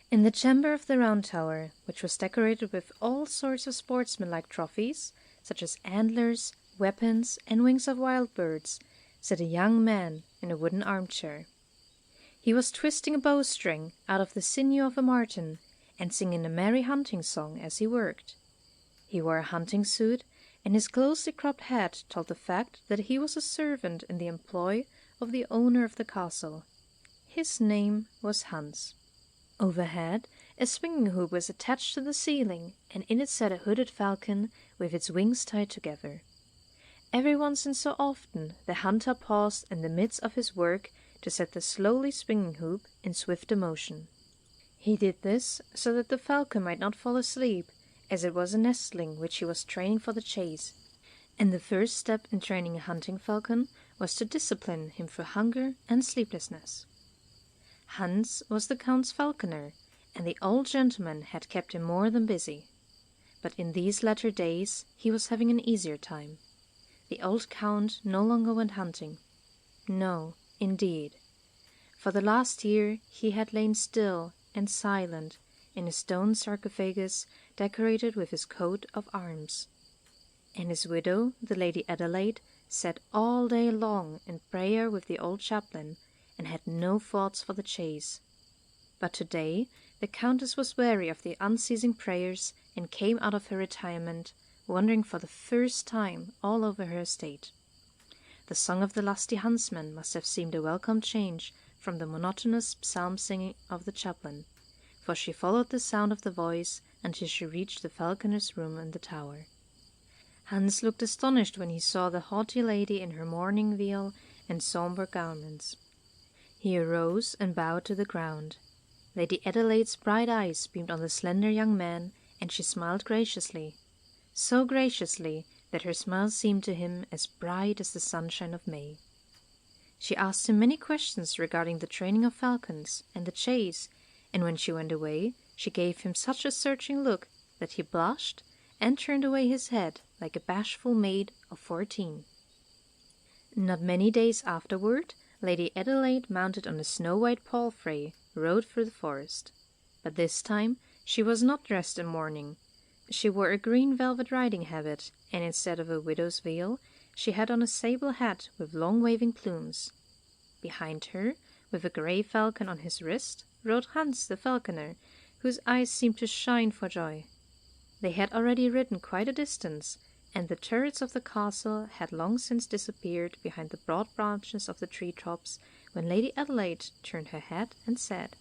In the chamber of the round tower, which was decorated with all sorts of sportsmanlike trophies, such as antlers, weapons, and wings of wild birds, sat a young man in a wooden armchair. He was twisting a bowstring out of the sinew of a marten, and singing a merry hunting song as he worked. He wore a hunting suit, and his closely cropped hat told the fact that he was a servant in the employ of the owner of the castle. His name was Hans. Overhead, a swinging hoop was attached to the ceiling, and in it sat a hooded falcon with its wings tied together. Every once and so often the hunter paused in the midst of his work to set the slowly swinging hoop in swifter motion. He did this so that the falcon might not fall asleep, as it was a nestling which he was training for the chase, and the first step in training a hunting falcon was to discipline him for hunger and sleeplessness. Hans was the Count's falconer, and the old gentleman had kept him more than busy. But in these latter days he was having an easier time. The old Count no longer went hunting. No, indeed. For the last year he had lain still and silent in a stone sarcophagus decorated with his coat of arms. And his widow, the Lady Adelaide, sat all day long in prayer with the old chaplain, and had no thoughts for the chase. But today the Countess was weary of the unceasing prayers, and came out of her retirement, wandering for the first time all over her estate. The song of the lusty huntsman must have seemed a welcome change from the monotonous psalm-singing of the chaplain, for she followed the sound of the voice until she reached the falconer's room in the tower. Hans looked astonished when he saw the haughty lady in her mourning veil and sombre garments. He arose and bowed to the ground. Lady Adelaide's bright eyes beamed on the slender young man, and she smiled graciously, so graciously that her smile seemed to him as bright as the sunshine of May. She asked him many questions regarding the training of falcons and the chase, and when she went away, she gave him such a searching look that he blushed and turned away his head like a bashful maid of 14. Not many days afterward, Lady Adelaide, mounted on a snow-white palfrey, rode through the forest. But this time she was not dressed in mourning. She wore a green velvet riding habit, and instead of a widow's veil, she had on a sable hat with long waving plumes. Behind her, with a grey falcon on his wrist, rode Hans the falconer, whose eyes seemed to shine for joy. They had already ridden quite a distance, and the turrets of the castle had long since disappeared behind the broad branches of the tree-tops, when Lady Adelaide turned her head and said,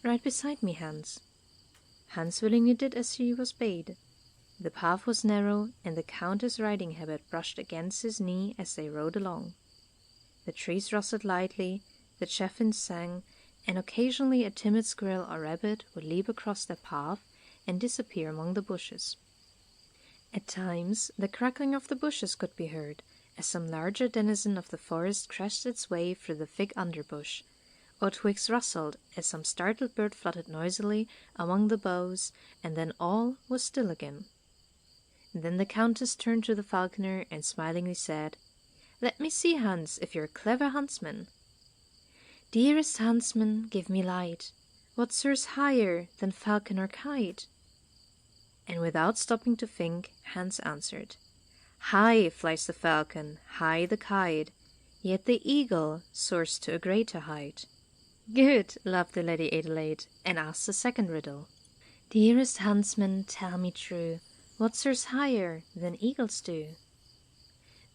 "Ride beside me, Hans." Hans willingly did as he was bade. The path was narrow, and the Countess' riding habit brushed against his knee as they rode along. The trees rustled lightly, the chaffinch sang, and occasionally a timid squirrel or rabbit would leap across their path and disappear among the bushes. At times the crackling of the bushes could be heard, as some larger denizen of the forest crashed its way through the thick underbush, or twigs rustled as some startled bird fluttered noisily among the boughs, and then all was still again. Then the Countess turned to the falconer and smilingly said, "Let me see, Hans, if you're a clever huntsman." "Dearest huntsman, give me light. What soars higher than falcon or kite?" And without stopping to think, Hans answered, "High flies the falcon, high the kite, yet the eagle soars to a greater height." "Good," laughed the Lady Adelaide, and asked the second riddle. "Dearest huntsman, tell me true, what soars higher than eagles do?"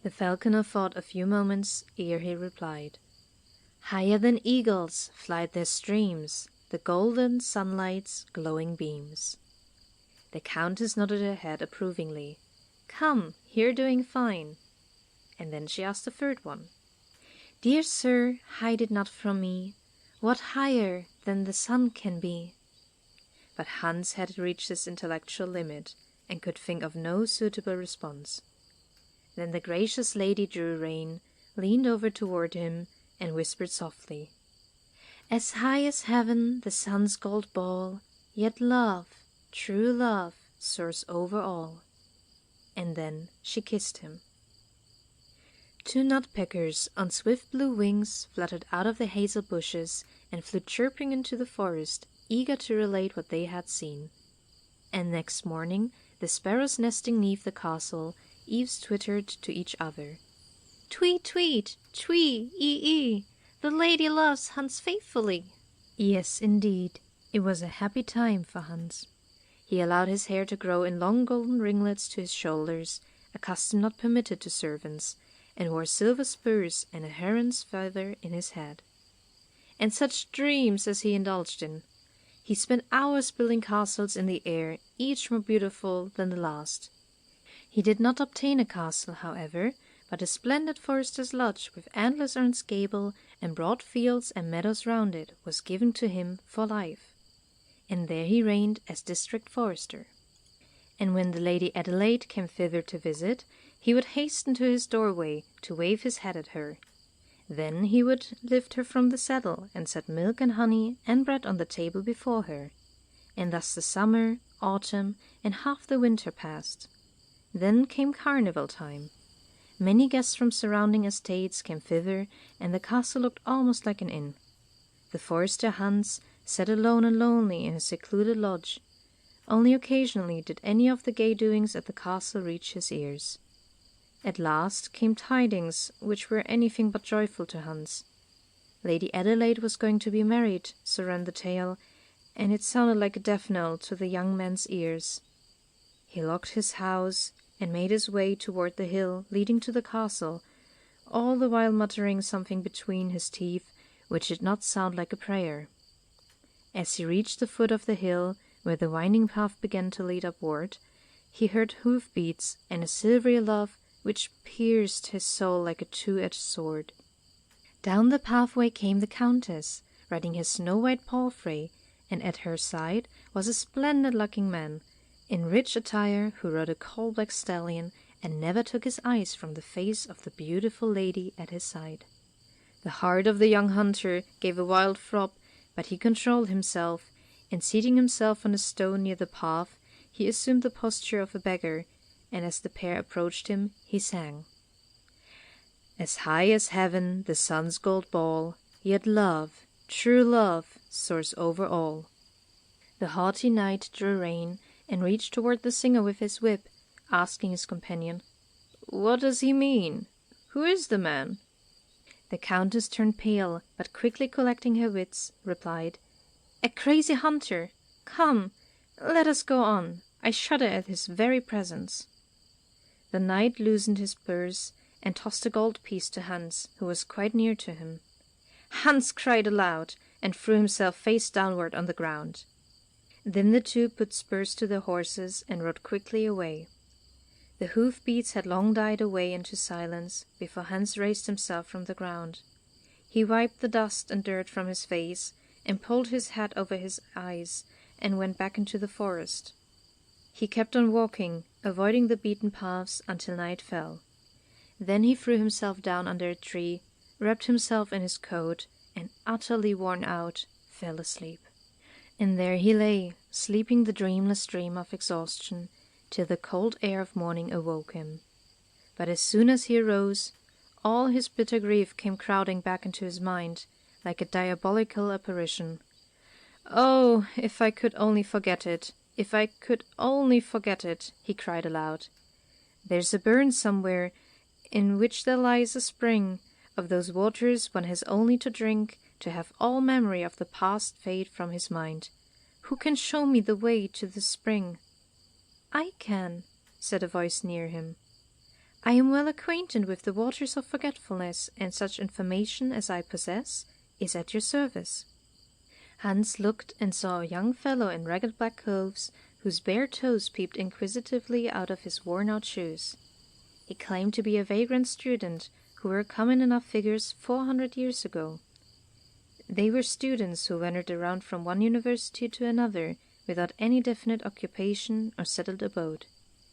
The falconer thought a few moments ere he replied, "Higher than eagles fly their streams, the golden sunlight's glowing beams." The Countess nodded her head approvingly. "Come, you're doing fine." And then she asked the third one. "Dear sir, hide it not from me, what higher than the sun can be?" But Hans had reached his intellectual limit, and could think of no suitable response. Then the gracious lady drew rein, leaned over toward him, and whispered softly, "As high as heaven the sun's gold ball, yet love, true love, soars over all." And then she kissed him. Two nutpeckers on swift blue wings fluttered out of the hazel bushes and flew chirping into the forest, eager to relate what they had seen. And next morning, the sparrows nesting neath the castle, eaves twittered to each other. "Tweet, tweet, twee, ee. The lady loves Hans faithfully." Yes, indeed, it was a happy time for Hans. He allowed his hair to grow in long golden ringlets to his shoulders, a custom not permitted to servants, and wore silver spurs and a heron's feather in his head. And such dreams as he indulged in! He spent hours building castles in the air, each more beautiful than the last. He did not obtain a castle, however, but a splendid forester's lodge with antlers-earned gable and broad fields and meadows round it was given to him for life, and there he reigned as district forester. And when the Lady Adelaide came thither to visit, he would hasten to his doorway to wave his hat at her. Then he would lift her from the saddle and set milk and honey and bread on the table before her. And thus the summer, autumn, and half the winter passed. Then came carnival time. Many guests from surrounding estates came thither, and the castle looked almost like an inn. The forester Hans sat alone and lonely in his secluded lodge. Only occasionally did any of the gay doings at the castle reach his ears. At last came tidings which were anything but joyful to Hans. Lady Adelaide was going to be married, so ran the tale, and it sounded like a death knell to the young man's ears. He locked his house and made his way toward the hill leading to the castle, all the while muttering something between his teeth which did not sound like a prayer. As he reached the foot of the hill, where the winding path began to lead upward, he heard hoof-beats and a silvery laugh which pierced his soul like a two-edged sword. Down the pathway came the Countess, riding his snow-white palfrey, and at her side was a splendid-looking man, in rich attire, who rode a coal-black stallion, and never took his eyes from the face of the beautiful lady at his side. The heart of the young hunter gave a wild throb, but he controlled himself, and seating himself on a stone near the path, he assumed the posture of a beggar, and as the pair approached him, he sang. As high as heaven the sun's gold ball, yet love, true love, soars over all. The haughty knight drew rein, and reached toward the singer with his whip, asking his companion, "What does he mean? Who is the man?" The Countess turned pale, but quickly collecting her wits, replied, "A crazy hunter! Come, let us go on. I shudder at his very presence." The knight loosened his purse, and tossed a gold piece to Hans, who was quite near to him. Hans cried aloud, and threw himself face downward on the ground. Then the two put spurs to their horses and rode quickly away. The hoof-beats had long died away into silence before Hans raised himself from the ground. He wiped the dust and dirt from his face, and pulled his hat over his eyes, and went back into the forest. He kept on walking, avoiding the beaten paths until night fell. Then he threw himself down under a tree, wrapped himself in his coat, and, utterly worn out, fell asleep. And there he lay, sleeping the dreamless dream of exhaustion, till the cold air of morning awoke him. But as soon as he arose, all his bitter grief came crowding back into his mind, like a diabolical apparition. "Oh, if I could only forget it! If I could only forget it!" he cried aloud. "There's a burn somewhere, in which there lies a spring, of those waters one has only to drink, to have all memory of the past fade from his mind. Who can show me the way to the spring?" "I can," said a voice near him. "I am well acquainted with the Waters of Forgetfulness, and such information as I possess is at your service." Hans looked and saw a young fellow in ragged black clothes, whose bare toes peeped inquisitively out of his worn-out shoes. He claimed to be a vagrant student, who were common enough figures 400 years ago. They were students who wandered around from one university to another, without any definite occupation or settled abode.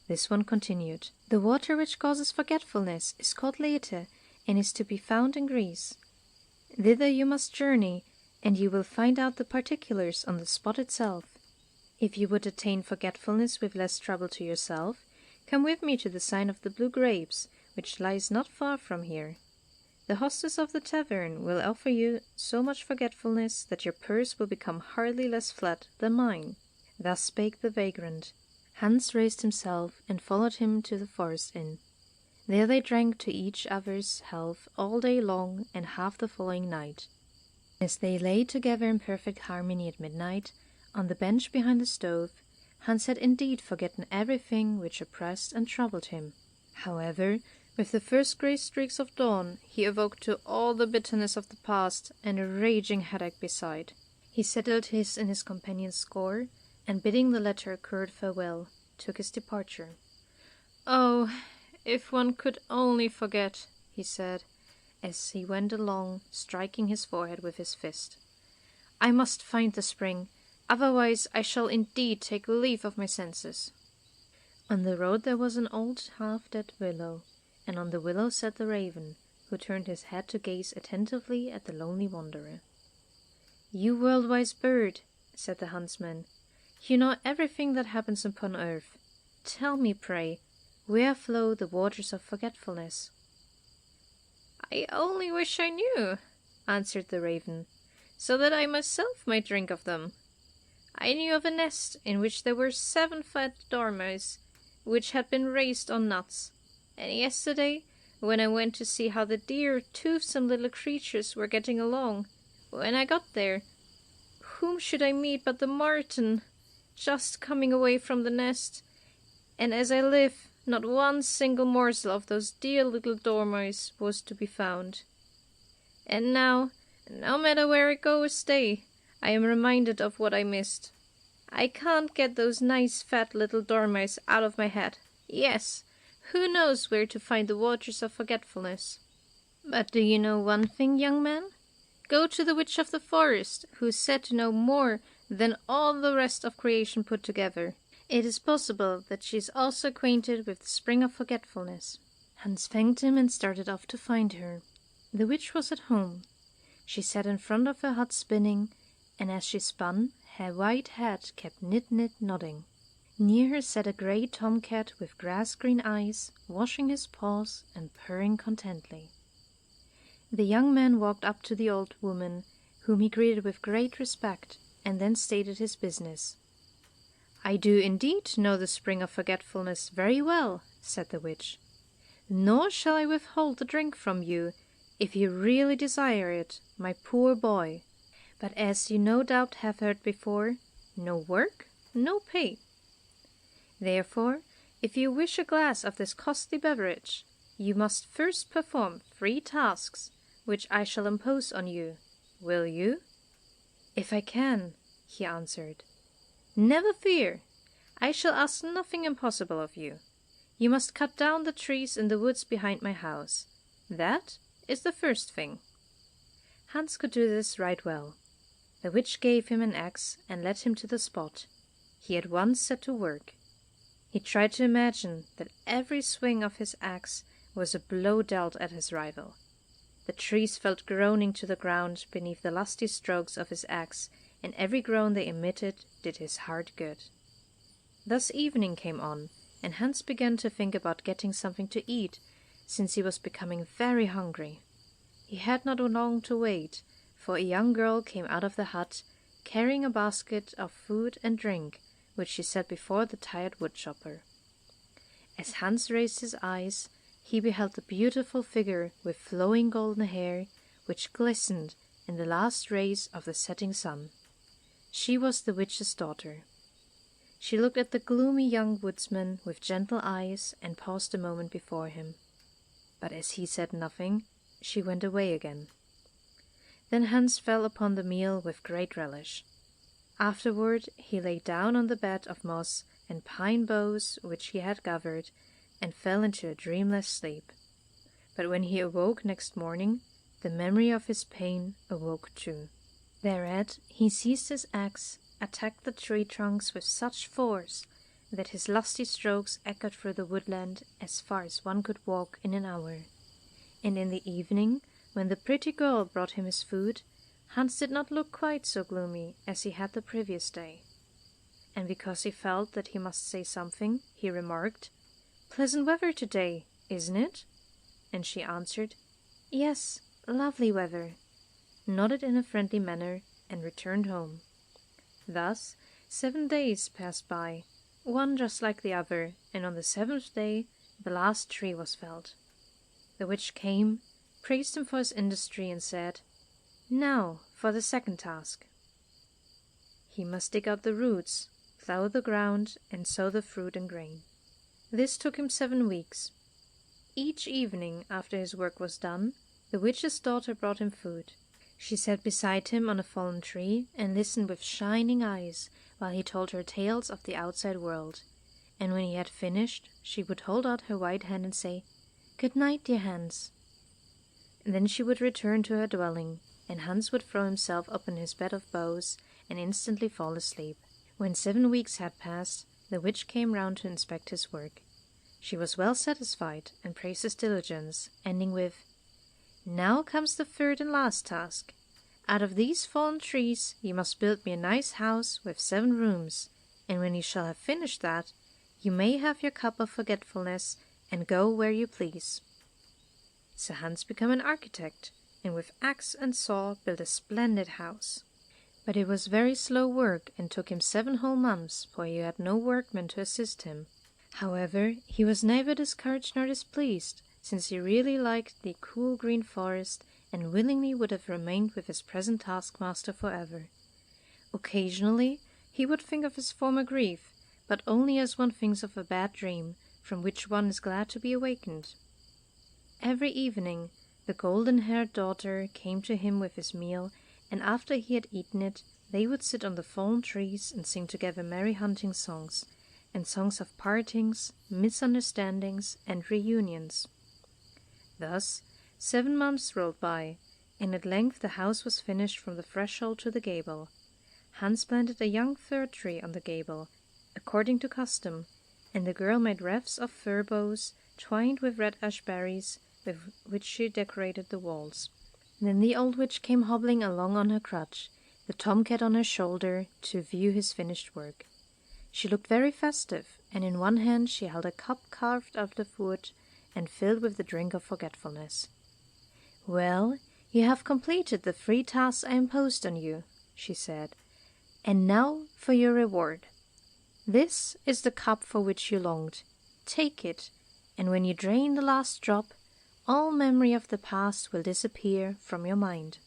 This one continued, "The water which causes forgetfulness is called Lethe, and is to be found in Greece. Thither you must journey, and you will find out the particulars on the spot itself. If you would attain forgetfulness with less trouble to yourself, come with me to the sign of the Blue Grapes, which lies not far from here. The hostess of the tavern will offer you so much forgetfulness that your purse will become hardly less flat than mine." Thus spake the vagrant. Hans raised himself and followed him to the forest inn. There they drank to each other's health all day long and half the following night. As they lay together in perfect harmony at midnight, on the bench behind the stove, Hans had indeed forgotten everything which oppressed and troubled him. However, with the first grey streaks of dawn, he awoke to all the bitterness of the past and a raging headache beside. He settled his and his companion's score, and bidding the latter a curt farewell, took his departure. "Oh, if one could only forget," he said, as he went along, striking his forehead with his fist. "I must find the spring, otherwise I shall indeed take leave of my senses." On the road there was an old half-dead willow, and on the willow sat the raven, who turned his head to gaze attentively at the lonely wanderer. "You world-wise bird," said the huntsman, "you know everything that happens upon earth. Tell me, pray, where flow the waters of forgetfulness?" "I only wish I knew," answered the raven, "so that I myself might drink of them. I knew of a nest in which there were 7 fat dormice, which had been raised on nuts, and yesterday, when I went to see how the dear, toothsome little creatures were getting along, when I got there, whom should I meet but the marten, just coming away from the nest, and as I live, not one single morsel of those dear little dormice was to be found. And now, no matter where I go or stay, I am reminded of what I missed. I can't get those nice fat little dormice out of my head. Yes, who knows where to find the waters of forgetfulness? But do you know one thing, young man? Go to the witch of the forest, who is said to know more than all the rest of creation put together. It is possible that she is also acquainted with the spring of forgetfulness." Hans thanked him and started off to find her. The witch was at home. She sat in front of her hut spinning, and as she spun, her white head kept knit-knit nodding. Near her sat a grey tomcat with grass-green eyes, washing his paws and purring contentedly. The young man walked up to the old woman, whom he greeted with great respect, and then stated his business. "I do indeed know the spring of forgetfulness very well," said the witch. "Nor shall I withhold the drink from you, if you really desire it, my poor boy. But as you no doubt have heard before, no work, no pay. Therefore, if you wish a glass of this costly beverage, you must first perform 3 tasks, which I shall impose on you. Will you?" "If I can," he answered. "Never fear. I shall ask nothing impossible of you. You must cut down the trees in the woods behind my house. That is the first thing." Hans could do this right well. The witch gave him an axe and led him to the spot. He at once set to work. He tried to imagine that every swing of his axe was a blow dealt at his rival. The trees fell groaning to the ground beneath the lusty strokes of his axe, and every groan they emitted did his heart good. Thus evening came on, and Hans began to think about getting something to eat, since he was becoming very hungry. He had not long to wait, for a young girl came out of the hut, carrying a basket of food and drink, which she set before the tired woodchopper. As Hans raised his eyes, he beheld the beautiful figure with flowing golden hair, which glistened in the last rays of the setting sun. She was the witch's daughter. She looked at the gloomy young woodsman with gentle eyes and paused a moment before him. But as he said nothing, she went away again. Then Hans fell upon the meal with great relish. Afterward he lay down on the bed of moss and pine boughs which he had gathered, and fell into a dreamless sleep. But when he awoke next morning, the memory of his pain awoke too. Thereat he seized his axe, attacked the tree trunks with such force that his lusty strokes echoed through the woodland as far as one could walk in an hour. And in the evening, when the pretty girl brought him his food, Hans did not look quite so gloomy as he had the previous day. And because he felt that he must say something, he remarked, "Pleasant weather today, isn't it?" And she answered, "Yes, Lovely weather," nodded in a friendly manner, and returned home. Thus 7 days passed by, one just like the other, and on the 7th day the last tree was felled. The witch came, praised him for his industry, and said, "Now for the second task." He must dig out the roots, plough the ground, and sow the fruit and grain. This took him 7 weeks. Each evening after his work was done, the witch's daughter brought him food. She sat beside him on a fallen tree and listened with shining eyes while he told her tales of the outside world. And when he had finished, she would hold out her white hand and say, "Good night, dear Hans." And then she would return to her dwelling, and Hans would throw himself upon his bed of boughs and instantly fall asleep. When 7 weeks had passed, the witch came round to inspect his work. She was well satisfied and praised his diligence, ending with, "Now comes the third and last task. Out of these fallen trees you must build me a nice house with 7 rooms, and when you shall have finished that, you may have your cup of forgetfulness and go where you please." So Hans became an architect, and with axe and saw built a splendid house. But it was very slow work, and took him 7 whole months, for he had no workmen to assist him. However, he was neither discouraged nor displeased, since he really liked the cool green forest, and willingly would have remained with his present taskmaster forever. Occasionally he would think of his former grief, but only as one thinks of a bad dream, from which one is glad to be awakened. Every evening the golden-haired daughter came to him with his meal, and after he had eaten it, they would sit on the fallen trees and sing together merry hunting songs, and songs of partings, misunderstandings, and reunions. Thus 7 months rolled by, and at length the house was finished from the threshold to the gable. Hans planted a young fir tree on the gable, according to custom, and the girl made wreaths of fir boughs, twined with red ash berries, with which she decorated the walls. Then the old witch came hobbling along on her crutch, the tomcat on her shoulder, to view his finished work. She looked very festive, and in one hand she held a cup carved out of wood and filled with the drink of forgetfulness. "Well, you have completed the 3 tasks I imposed on you," she said, "and now for your reward. This is the cup for which you longed. Take it, and when you drain the last drop, all memory of the past will disappear from your mind."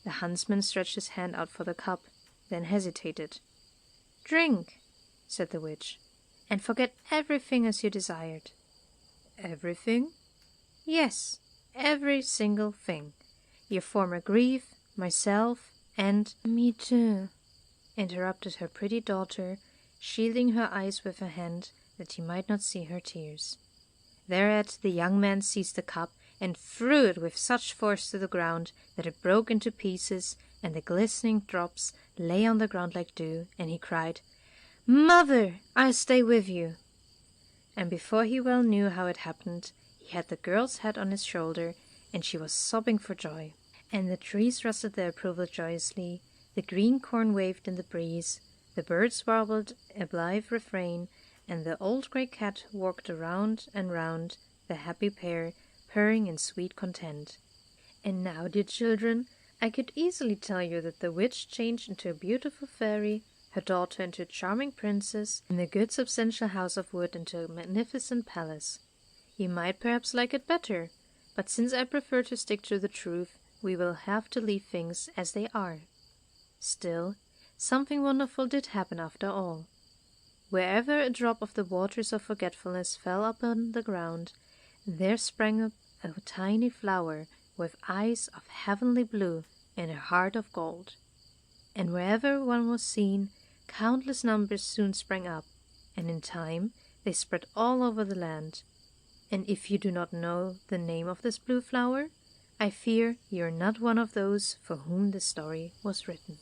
The huntsman stretched his hand out for the cup, then hesitated. "Drink," said the witch, "and forget everything as you desired." "Everything?" "Yes, every single thing. Your former grief, myself, and—" "Me too," interrupted her pretty daughter, shielding her eyes with her hand that he might not see her tears. Thereat the young man seized the cup and threw it with such force to the ground that it broke into pieces, and the glistening drops lay on the ground like dew, and he cried, "Mother, I stay with you." And before he well knew how it happened, he had the girl's head on his shoulder, and she was sobbing for joy. And the trees rustled their approval joyously, the green corn waved in the breeze, the birds warbled a blithe refrain, and the old grey cat walked around and round the happy pair, purring in sweet content. And now, dear children, I could easily tell you that the witch changed into a beautiful fairy, her daughter into a charming princess, and the good substantial house of wood into a magnificent palace. You might perhaps like it better, but since I prefer to stick to the truth, we will have to leave things as they are. Still, something wonderful did happen after all. Wherever a drop of the waters of forgetfulness fell upon the ground, there sprang up a tiny flower with eyes of heavenly blue and a heart of gold. And wherever one was seen, countless numbers soon sprang up, and in time they spread all over the land. And if you do not know the name of this blue flower, I fear you are not one of those for whom the story was written.